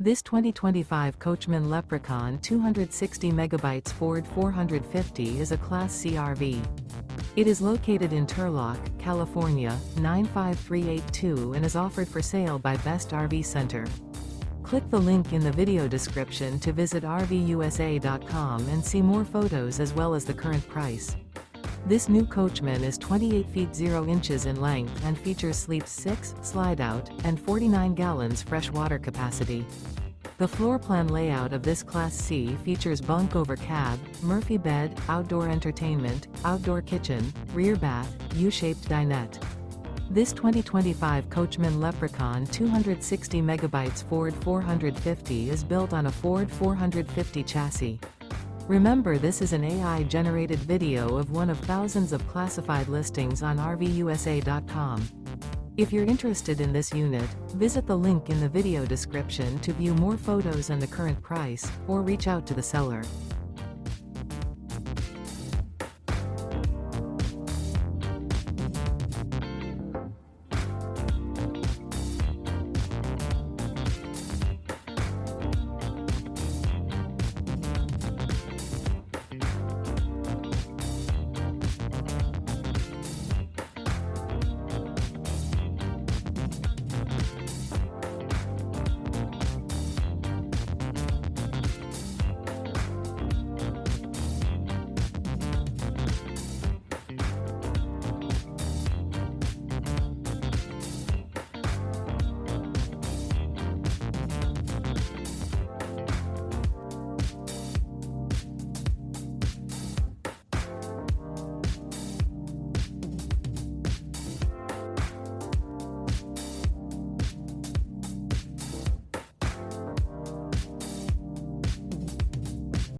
This 2025 Coachmen Leprechaun 260 MB Ford 450 is a Class C RV. It is located in Turlock, California, 95382 and is offered for sale by Best RV Center. Click the link in the video description to visit RVUSA.com and see more photos as well as the current price. This new Coachmen is 28 feet 0 inches in length and features sleeps 6, slide-out, and 49 gallons fresh water capacity. The floor plan layout of this Class C features bunk over cab, Murphy bed, outdoor entertainment, outdoor kitchen, rear bath, U-shaped dinette. This 2025 Coachmen Leprechaun 260 MB Ford 450 is built on a Ford 450 chassis. Remember, this is an AI-generated video of one of thousands of classified listings on RVUSA.com. If you're interested in this unit, visit the link in the video description to view more photos and the current price, or reach out to the seller.